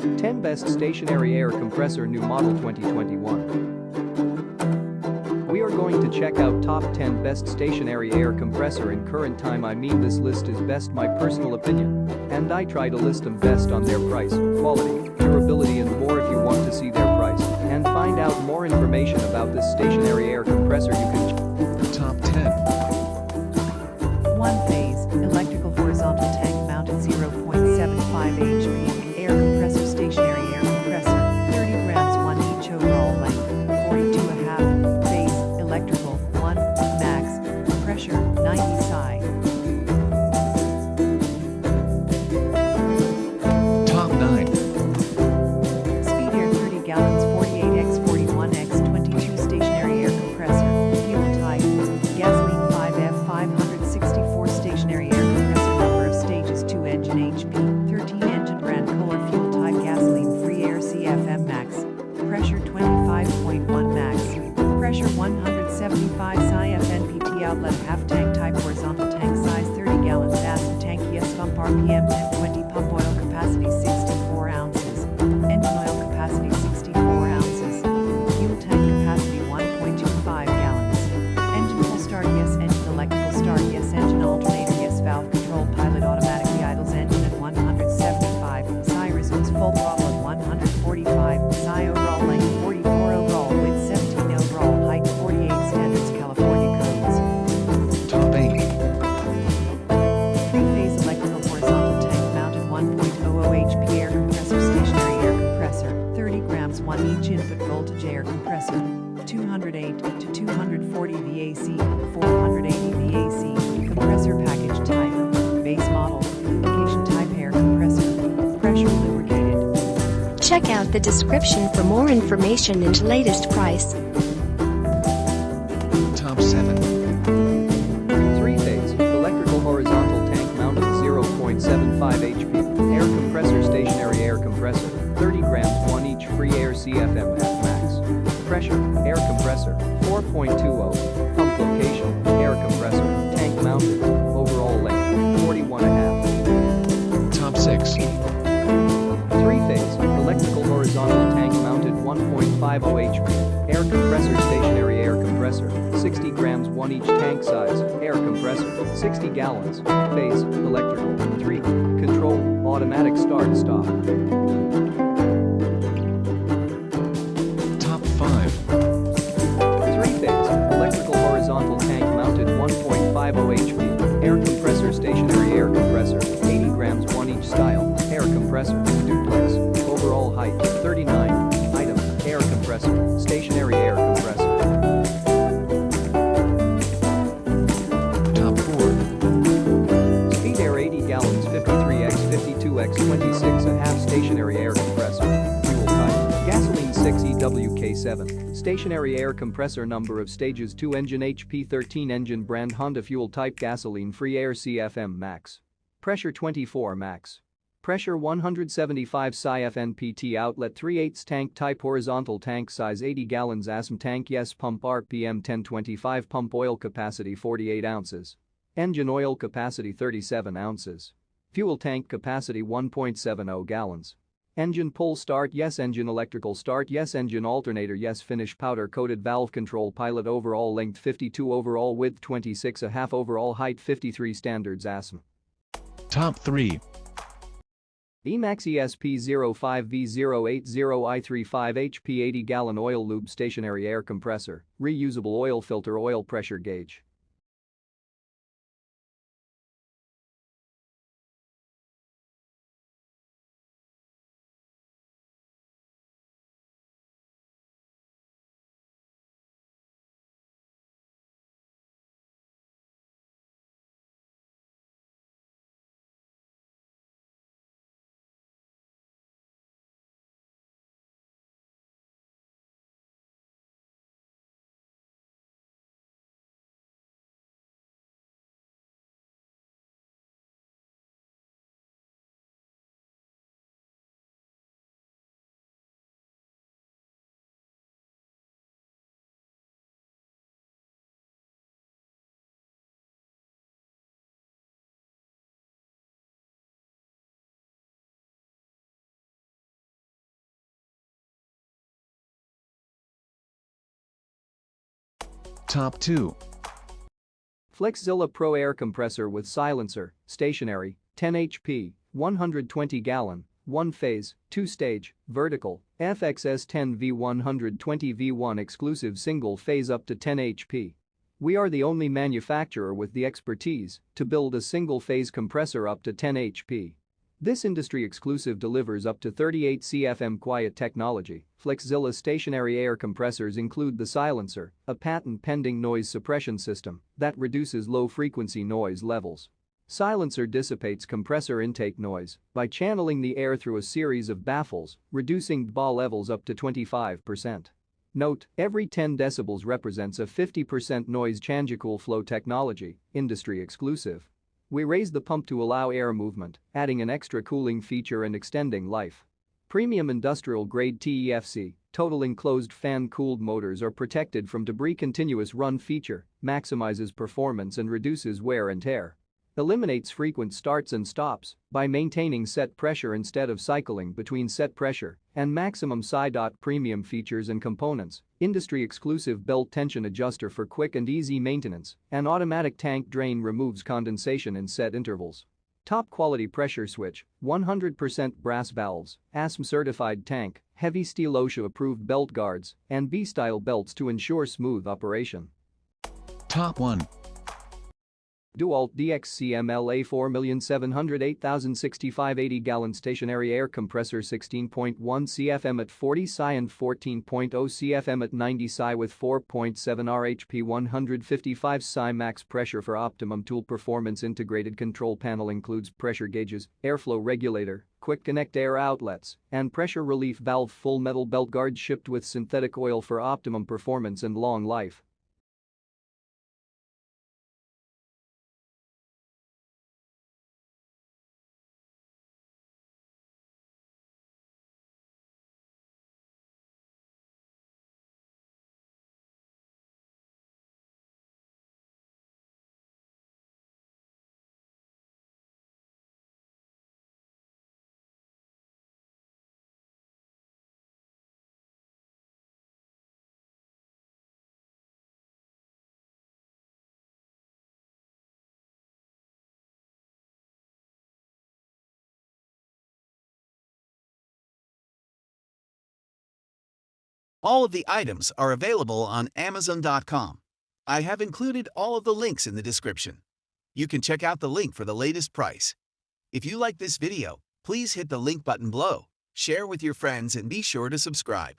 10 Best Stationary Air Compressor New Model 2021. We are going to check out top 10 best stationary air compressor in current time. I mean, this list is best my personal opinion, and I try to list them best on their price, quality, durability and more. If you want to see their price and find out more information about this stationary air compressor, you can Top 10. 1-phase, electrical horizontal tank mounted 0.75 HP, air compressor stationary air compressor, 30 grams 1 each overall length, 42.5, phase, electrical, 1, max, pressure, 90 psi. Top 9. Speedaire 30 gallons 48x41x22 stationary air compressor, fuel type, gasoline 5F 564 stationary air compressor, number of stages 2 engine HP, 13 engine brand color fuel type gasoline free air CFM max, pressure 25.1 max, pressure 175 psi FNPT outlet half tank type horizontal tank size 30 gallons acid tank yes pump RPM 1020 pump oil capacity 64 ounces, engine oil capacity 64 ounces, fuel tank capacity 1.25 gallons, engine full start yes, engine electrical start yes, engine alternator yes, valve control pilot automatically idles engine at 175 psi, resumes full throttle at 145 psi, overall length 44, overall width 17, overall height 48, standards California codes. Top 8. 3-phase electrical horizontal tank mounted 1.00 HP air compressor stationary air compressor, 30 grams 1 each input voltage air compressor, 208 to 240 VAC, 480 VAC, compressor package type, base model, lubrication type air compressor, pressure lubricated. Check out the description for more information and latest price. Top 7. 3-phase, electrical horizontal tank mounted 0.75 HP, air compressor stationary air compressor, 30 grams 1 each free air CFM max. Pressure, air compressor, 4.20, pump location, air compressor, tank mounted, overall length, 41.5. Top 6. 3-phase, electrical horizontal tank mounted 1.50 HP, air compressor stationary air compressor, 60 grams 1 each tank size, air compressor, 60 gallons, phase, electrical, 3, control, automatic start stop. Top 5. 3-phase, electrical horizontal tank mounted 1.50 HP, air compressor stationary air compressor, 80 grams 1 each style, air compressor, duplex, overall height, 39, item, air compressor, stationary air compressor. Top 4. Speedaire 80 gallons 53x52x26 a half stationary air compressor, fuel type, gasoline 6 EWK7, stationary air compressor, number of stages 2 engine HP 13 engine brand Honda fuel type gasoline free air CFM max. Pressure 24 max. Pressure 175 psi FNPT outlet 3/8 tank type horizontal tank size 80 gallons ASM tank yes pump RPM 1025 pump oil capacity 48 ounces. Engine oil capacity 37 ounces. Fuel tank capacity 1.70 gallons. Engine pull start yes, engine electrical start yes, engine alternator yes, finish powder coated valve control pilot, overall length 52, overall width 26.5, overall height 53, standards ASM. Top 3. EMAX ESP05V080i35 HP 80 gallon Oil-Lube stationary air compressor, reusable oil filter, oil pressure gauge. Top 2. Flexzilla Pro Air Compressor with Silencer, stationary, 10 HP, 120 gallon, 1-phase, 2-stage, vertical, FXS10V 120V1 exclusive single-phase up to 10 HP. We are the only manufacturer with the expertise to build a single-phase compressor up to 10 HP. This industry exclusive delivers up to 38 CFM quiet technology. Flexzilla stationary air compressors include the Silencer, a patent-pending noise suppression system that reduces low-frequency noise levels. Silencer dissipates compressor intake noise by channeling the air through a series of baffles, reducing BA levels up to 25%. Note, every 10 decibels represents a 50% noise changecool flow technology, industry exclusive. We raise the pump to allow air movement, adding an extra cooling feature and extending life. Premium industrial-grade TEFC, total enclosed fan-cooled motors are protected from debris. Continuous run feature maximizes performance and reduces wear and tear. Eliminates frequent starts and stops by maintaining set pressure instead of cycling between set pressure and maximum side. Premium features and components, industry-exclusive belt tension adjuster for quick and easy maintenance, an automatic tank drain removes condensation in set intervals. Top quality pressure switch, 100% brass valves, ASM-certified tank, heavy steel OSHA-approved belt guards, and B-style belts to ensure smooth operation. Top 1. DeWalt DXCMLA 4,708,065 80-gallon stationary air compressor 16.1 CFM at 40 psi and 14.0 CFM at 90 psi with 4.7 RHP 155 psi max pressure for optimum tool performance. Integrated control panel includes pressure gauges, airflow regulator, quick connect air outlets, and pressure relief valve. Full metal belt guard shipped with synthetic oil for optimum performance and long life. All of the items are available on Amazon.com. I have included all of the links in the description. You can check out the link for the latest price. If you like this video, please hit the link button below, share with your friends, and be sure to subscribe.